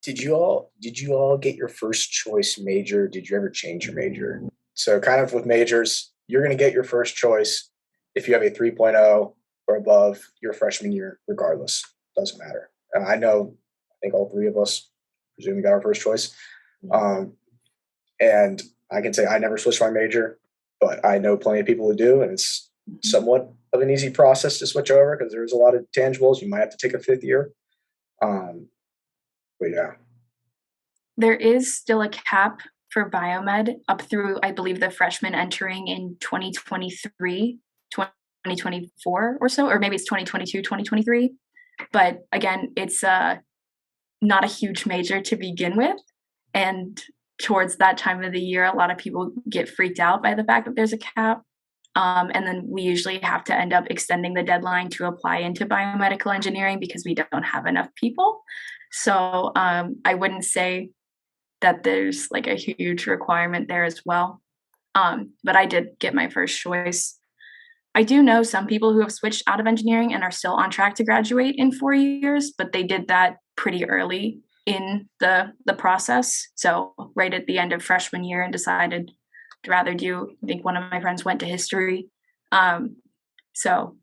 [SPEAKER 3] Did you all get your first choice major? Did you ever change your major? So kind of with majors, you're going to get your first choice if you have a 3.0 or above your freshman year, regardless. Doesn't matter. And I think all three of us presume we got our first choice. And I can say I never switched my major, but I know plenty of people who do, and it's somewhat of an easy process to switch over because there's a lot of tangibles. You might have to take a fifth year. But yeah.
[SPEAKER 2] There is still a cap for biomed up through, I believe, the freshmen entering in 2023, 2024 or so, or maybe it's 2022, 2023. But again, it's not a huge major to begin with. And towards that time of the year, a lot of people get freaked out by the fact that there's a cap. And then we usually have to end up extending the deadline to apply into biomedical engineering because we don't have enough people. So I wouldn't say that there's like a huge requirement there as well. But I did get my first choice. I do know some people who have switched out of engineering and are still on track to graduate in 4 years, but they did that pretty early in the process. So right at the end of freshman year, and decided to rather do, I think one of my friends went to history. So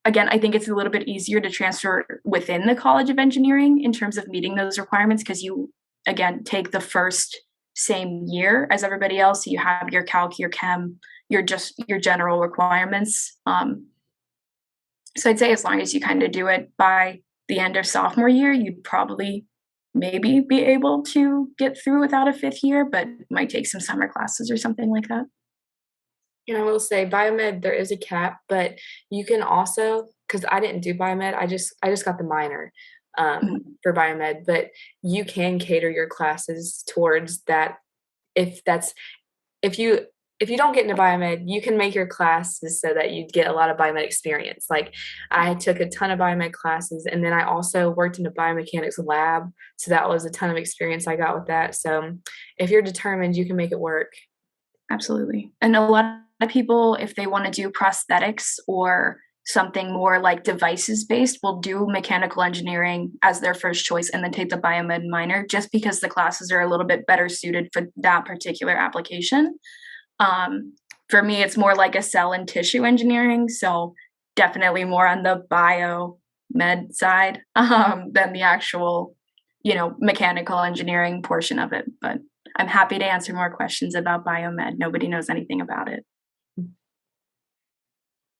[SPEAKER 2] again, I think it's a little bit easier to transfer within the College of Engineering in terms of meeting those requirements, because you, again, take the first same year as everybody else. So you have your calc, your chem, your general requirements. So I'd say as long as you kind of do it by the end of sophomore year, you'd probably maybe be able to get through without a fifth year, but might take some summer classes or something like that.
[SPEAKER 1] And I will say biomed, there is a cap, but you can also, because I didn't do biomed, I just got the minor for biomed, but you can cater your classes towards that. If that's if you if you don't get into biomed, you can make your classes so that you get a lot of biomed experience. Like I took a ton of biomed classes, and then I also worked in a biomechanics lab, so that was a ton of experience I got with that. So if you're determined, you can make it work.
[SPEAKER 2] Absolutely. And a lot of people, if they want to do prosthetics or something more like devices based, will do mechanical engineering as their first choice and then take the biomed minor just because the classes are a little bit better suited for that particular application. For me, it's more like a cell and tissue engineering. So definitely more on the biomed side than the actual, mechanical engineering portion of it. But I'm happy to answer more questions about biomed. Nobody knows anything about it.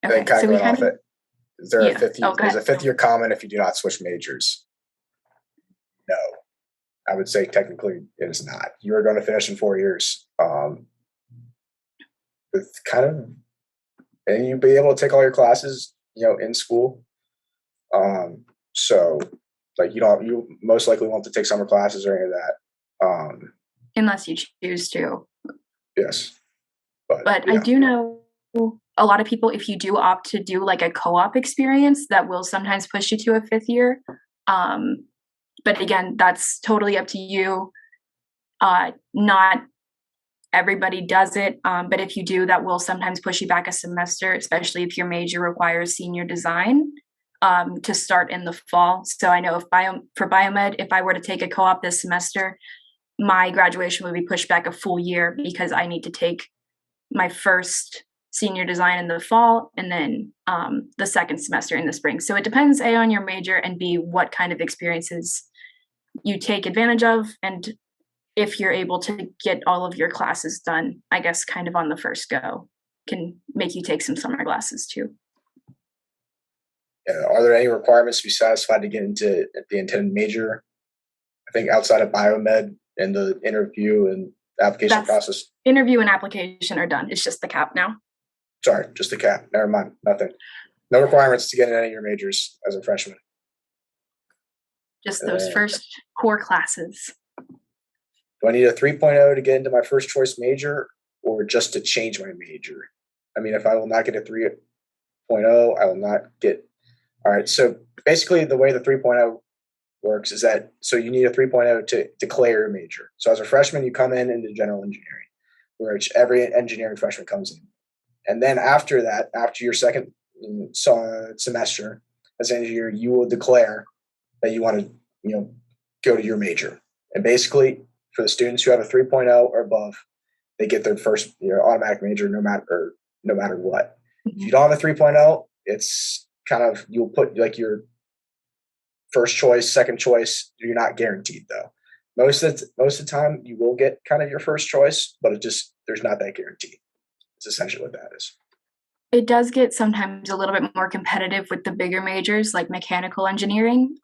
[SPEAKER 3] Then kind of going off it, is there
[SPEAKER 2] Yeah.
[SPEAKER 3] a fifth year, is a fifth year common if you do not switch majors? No, I would say technically it is not. You are going to finish in 4 years. With kind of, and you'll be able to take all your classes, in school. So like you most likely won't have to take summer classes or any of that.
[SPEAKER 2] Unless you choose to.
[SPEAKER 3] Yes.
[SPEAKER 2] But yeah. I do know a lot of people, if you do opt to do like a co-op experience, that will sometimes push you to a fifth year. But again, that's totally up to you. Not everybody does it, but if you do, that will sometimes push you back a semester, especially if your major requires senior design to start in the fall. So I know for biomed, if I were to take a co-op this semester, my graduation would be pushed back a full year because I need to take my first senior design in the fall and then the second semester in the spring. So it depends, A, on your major, and B, what kind of experiences you take advantage of, and if you're able to get all of your classes done, I guess kind of on the first go, can make you take some summer classes too.
[SPEAKER 3] Yeah, are there any requirements to be satisfied to get into the intended major? I think outside of biomed and the interview and application process.
[SPEAKER 2] Interview and application are done. It's just the cap now.
[SPEAKER 3] Sorry, just the cap. Never mind. Nothing. No requirements to get in any of your majors as a freshman.
[SPEAKER 2] Just those first core classes.
[SPEAKER 3] Do I need a 3.0 to get into my first choice major or just to change my major? I mean, if I will not get a 3.0, I will not get. All right. So basically the way the 3.0 works is that, so you need a 3.0 to declare your major. So as a freshman, you come in into general engineering, which every engineering freshman comes in. And then after that, after your second semester as an engineer, you will declare that you want to, go to your major. And basically for the students who have a 3.0 or above, they get their first automatic major no matter what. Mm-hmm. If you don't have a 3.0, it's kind of, you'll put like your first choice, second choice. You're not guaranteed though. Most of the time you will get kind of your first choice, but there's not that guarantee. It's essentially what that is.
[SPEAKER 2] It does get sometimes a little bit more competitive with the bigger majors like mechanical engineering.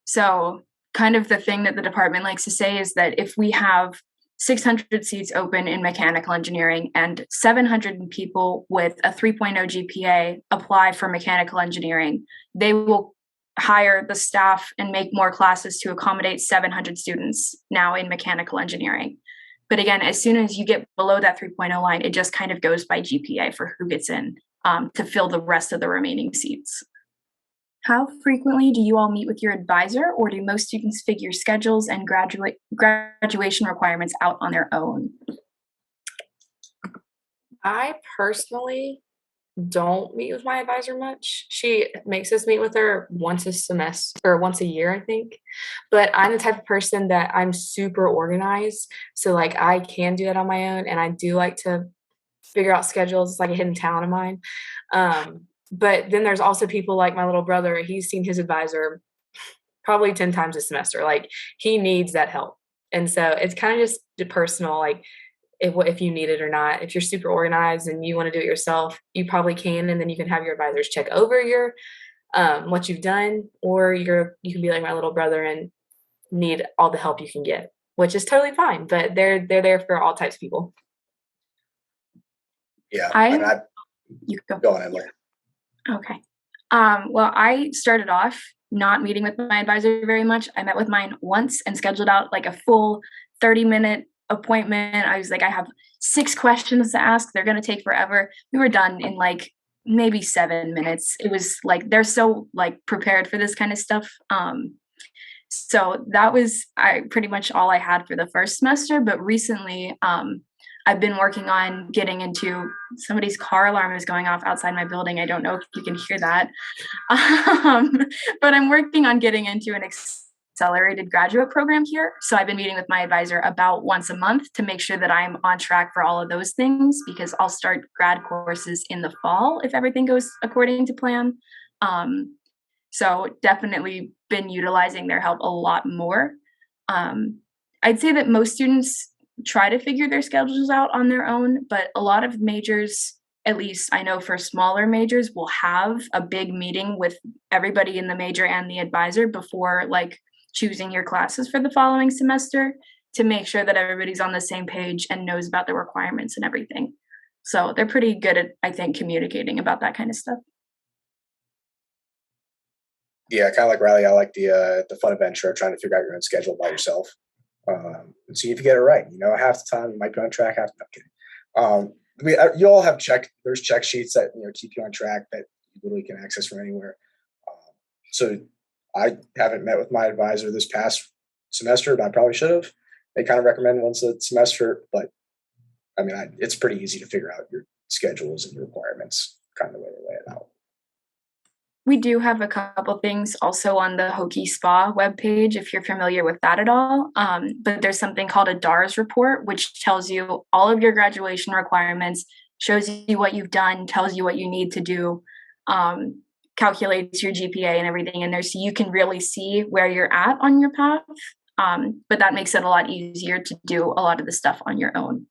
[SPEAKER 2] So kind of the thing that the department likes to say is that if we have 600 seats open in mechanical engineering and 700 people with a 3.0 GPA apply for mechanical engineering, they will hire the staff and make more classes to accommodate 700 students now in mechanical engineering. But again, as soon as you get below that 3.0 line, it just kind of goes by GPA for who gets in to fill the rest of the remaining seats. How frequently do you all meet with your advisor, or do most students figure schedules and graduation requirements out on their own?
[SPEAKER 1] I personally don't meet with my advisor much. She makes us meet with her once a semester or once a year, I think. But I'm the type of person that I'm super organized. So like I can do that on my own, and I do like to figure out schedules. It's like a hidden talent of mine. But then there's also people like my little brother. He's seen his advisor probably 10 times a semester. Like he needs that help. And so it's kind of just personal, like if you need it or not. If you're super organized and you want to do it yourself, you probably can. And then you can have your advisors check over your what you've done, or you can be like my little brother and need all the help you can get, which is totally fine. But they're there for all types of people.
[SPEAKER 3] Yeah,
[SPEAKER 2] I you go.
[SPEAKER 3] Go on, Emily.
[SPEAKER 2] Okay. Well, I started off not meeting with my advisor very much. I met with mine once and scheduled out like a full 30-minute appointment. I was like, I have 6 questions to ask. They're going to take forever. We were done in like maybe 7 minutes. It was like they're so like prepared for this kind of stuff. So that was pretty much all I had for the first semester. But recently, I've been working on getting into somebody's car alarm is going off outside my building. I don't know if you can hear that. But I'm working on getting into an accelerated graduate program here. So I've been meeting with my advisor about once a month to make sure that I'm on track for all of those things, because I'll start grad courses in the fall if everything goes according to plan. So definitely been utilizing their help a lot more. I'd say that most students try to figure their schedules out on their own, but a lot of majors, at least I know for smaller majors, will have a big meeting with everybody in the major and the advisor before like choosing your classes for the following semester, to make sure that everybody's on the same page and knows about the requirements and everything. So they're pretty good at, I think, communicating about that kind of stuff.
[SPEAKER 3] Yeah, kind of like Riley, I like the fun adventure of trying to figure out your own schedule by yourself. And see if you get it right. Half the time you might be on track, half the time. You all have there's check sheets that keep you on track that you literally can access from anywhere. So I haven't met with my advisor this past semester, but I probably should have. They kind of recommend once a semester, but I mean, it's pretty easy to figure out your schedules and your requirements, kind of the way they lay it out.
[SPEAKER 2] We do have a couple things also on the Hokie Spa webpage, if you're familiar with that at all. But there's something called a DARS report, which tells you all of your graduation requirements, shows you what you've done, tells you what you need to do, calculates your GPA and everything in there, so you can really see where you're at on your path. But that makes it a lot easier to do a lot of the stuff on your own.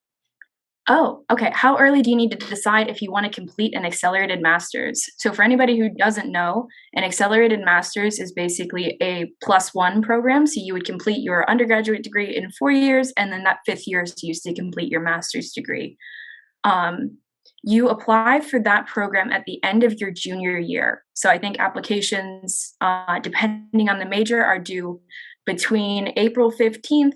[SPEAKER 2] Oh, okay. How early do you need to decide if you want to complete an accelerated master's? So for anybody who doesn't know, an accelerated master's is basically a +1 program. So you would complete your undergraduate degree in 4 years, and then that 5th year is used to complete your master's degree. You apply for that program at the end of your junior year. So I think applications, depending on the major, are due between April 15th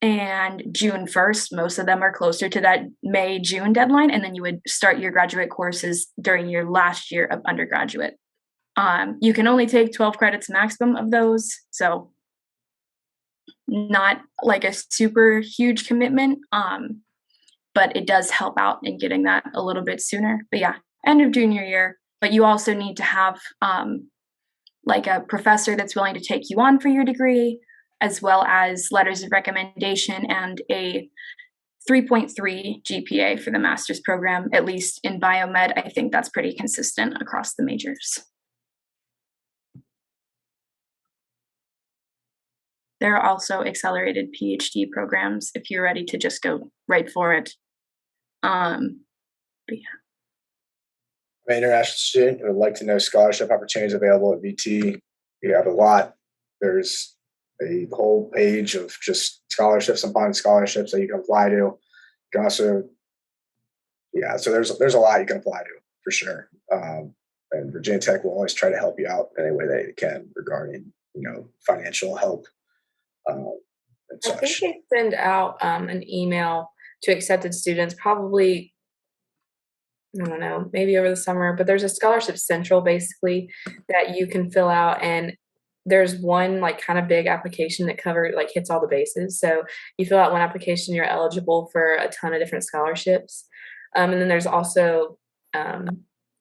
[SPEAKER 2] and June 1st. Most of them are closer to that May-June deadline, and then you would start your graduate courses during your last year of undergraduate. You can only take 12 credits maximum of those, so not like a super huge commitment, but it does help out in getting that a little bit sooner. But yeah, end of junior year. But you also need to have like a professor that's willing to take you on for your degree, as well as letters of recommendation and a 3.3 GPA for the master's program, at least in biomed. I think that's pretty consistent across the majors. There are also accelerated PhD programs if you're ready to just go right for it. But yeah.
[SPEAKER 3] I'm an international student who would like to know scholarship opportunities available at VT. We have a lot. There's a whole page of just scholarships upon scholarships that you can apply to. You can also, so there's a lot you can apply to for sure. And Virginia Tech will always try to help you out in any way that it can regarding, financial help. And such.
[SPEAKER 1] I think they send out an email to accepted students, probably, I don't know, maybe over the summer, but there's a scholarship central basically that you can fill out, and there's one like kind of big application that hits all the bases. So you fill out one application, you're eligible for a ton of different scholarships. And then there's also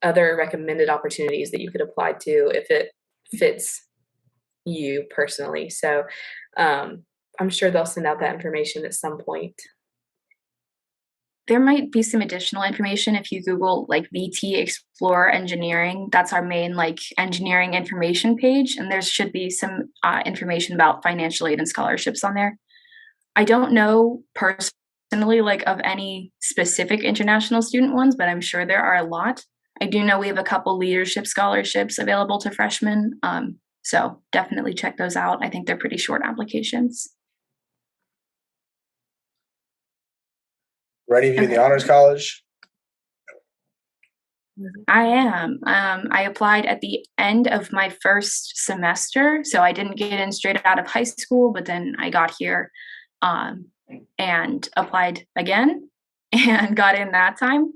[SPEAKER 1] other recommended opportunities that you could apply to if it fits you personally. So I'm sure they'll send out that information at some point.
[SPEAKER 2] There might be some additional information if you Google like VT Explore Engineering. That's our main like engineering information page, and there should be some information about financial aid and scholarships on there. I don't know personally like of any specific international student ones, but I'm sure there are a lot. I do know we have a couple leadership scholarships available to freshmen, so definitely check those out. I think they're pretty short applications.
[SPEAKER 3] Were any of you in the honors college?
[SPEAKER 2] I am. I applied at the end of my first semester, so I didn't get in straight out of high school, but then I got here and applied again and got in that time.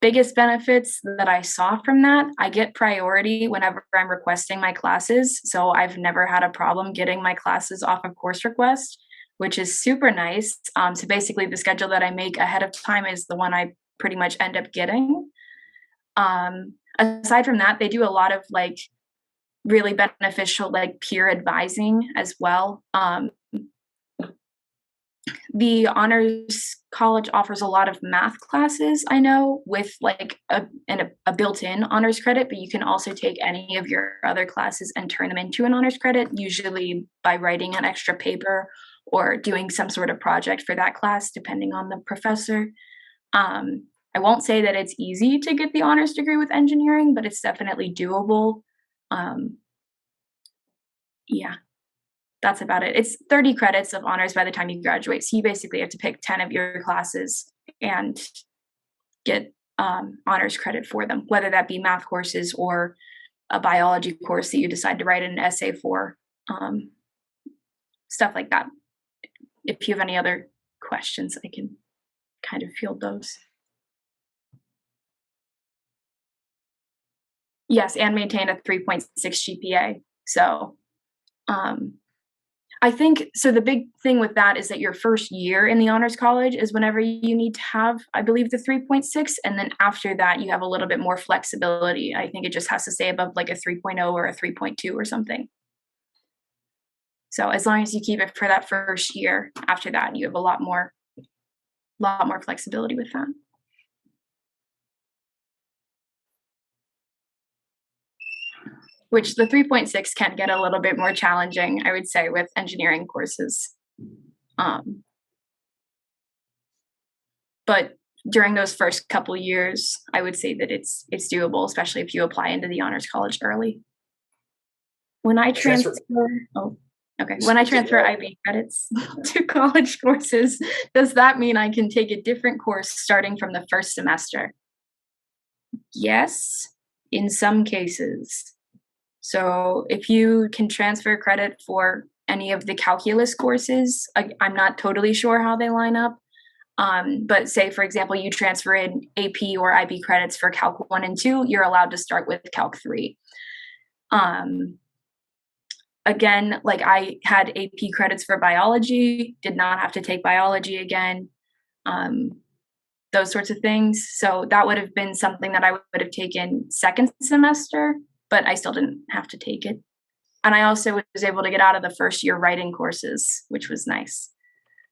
[SPEAKER 2] Biggest benefits that I saw from that, I get priority whenever I'm requesting my classes. So I've never had a problem getting my classes off of course request, which is super nice. So basically the schedule that I make ahead of time is the one I pretty much end up getting. Aside from that, they do a lot of like really beneficial like peer advising as well. The honors college offers a lot of math classes, I know, with like a built-in honors credit, but you can also take any of your other classes and turn them into an honors credit, usually by writing an extra paper or doing some sort of project for that class, depending on the professor. I won't say that it's easy to get the honors degree with engineering, but it's definitely doable. Yeah, that's about it. It's 30 credits of honors by the time you graduate. So you basically have to pick 10 of your classes and get honors credit for them, whether that be math courses or a biology course that you decide to write an essay for, stuff like that. If you have any other questions, I can kind of field those. Yes, and maintain a 3.6 GPA. So I think so. The big thing with that is that your first year in the honors college is whenever you need to have, I believe, the 3.6. And then after that, you have a little bit more flexibility. I think it just has to stay above like a 3.0 or a 3.2 or something. So as long as you keep it for that first year, after that, you have a lot more flexibility with that. Which the 3.6 can get a little bit more challenging, I would say, with engineering courses. But during those first couple years, I would say that it's doable, especially if you apply into the honors college early. When I transfer IB credits to college courses, does that mean I can take a different course starting from the first semester? Yes, in some cases. So if you can transfer credit for any of the calculus courses, I'm not totally sure how they line up. But say, for example, you transfer in AP or IB credits for Calc 1 and 2, you're allowed to start with Calc 3. Again, like I had AP credits for biology, did not have to take biology again, those sorts of things. So that would have been something that I would have taken second semester, but I still didn't have to take it. And I also was able to get out of the first year writing courses, which was nice.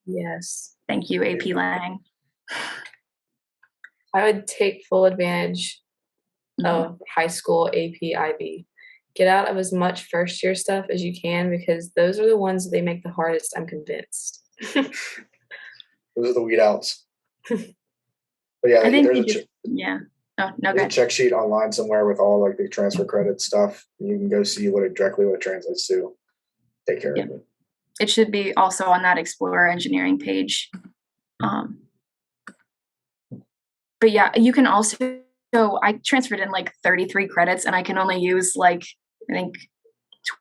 [SPEAKER 1] Yes.
[SPEAKER 2] Thank you, AP Lang.
[SPEAKER 1] I would take full advantage of high school AP IB. Get out of as much first year stuff as you can, because those are the ones that they make the hardest, I'm convinced.
[SPEAKER 3] Those are the weed outs. But yeah,
[SPEAKER 2] I think
[SPEAKER 3] there's a check sheet online somewhere with all like the transfer credit stuff. You can go see directly what it translates to. Take care of it.
[SPEAKER 2] It should be also on that Explorer Engineering page. But yeah, you can also, so I transferred in like 33 credits and I can only use like, I think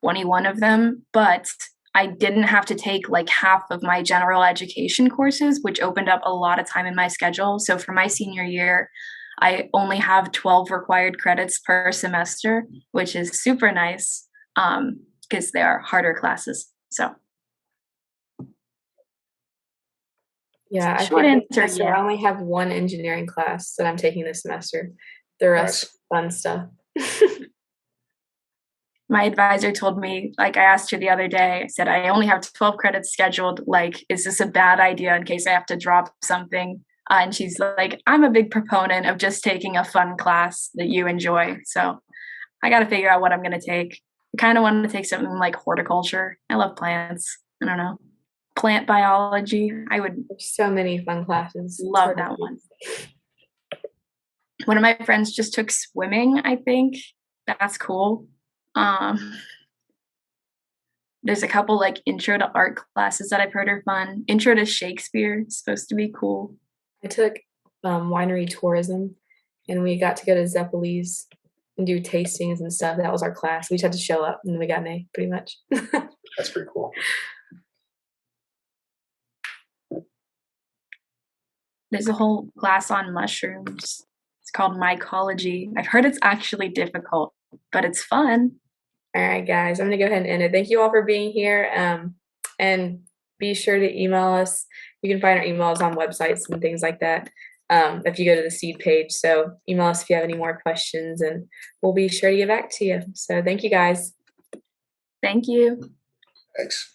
[SPEAKER 2] 21 of them, but I didn't have to take like half of my general education courses, which opened up a lot of time in my schedule. So for my senior year, I only have 12 required credits per semester, which is super nice because they are harder classes. So
[SPEAKER 1] yeah, I only have one engineering class that I'm taking this semester. The rest is fun stuff.
[SPEAKER 2] My advisor told me, like I asked her the other day, I said, I only have 12 credits scheduled. Like, is this a bad idea in case I have to drop something? And she's like, I'm a big proponent of just taking a fun class that you enjoy. So I got to figure out what I'm going to take. I kind of want to take something like horticulture. I love plants. I don't know. Plant biology.
[SPEAKER 1] There's so many fun classes.
[SPEAKER 2] Love that one. One of my friends just took swimming, I think. That's cool. There's a couple like intro to art classes that I've heard are fun. Intro to Shakespeare is supposed to be cool.
[SPEAKER 1] I took winery tourism, and we got to go to Zeppeli's and do tastings and stuff. That was our class. We just had to show up, and we got an A, pretty much.
[SPEAKER 3] That's pretty cool.
[SPEAKER 2] There's a whole class on mushrooms. It's called mycology. I've heard it's actually difficult, but it's fun.
[SPEAKER 1] All right, guys, I'm going to go ahead and end it. Thank you all for being here. And be sure to email us. You can find our emails on websites and things like that if you go to the CEED page. So email us if you have any more questions, and we'll be sure to get back to you. So thank you, guys.
[SPEAKER 2] Thank you.
[SPEAKER 3] Thanks.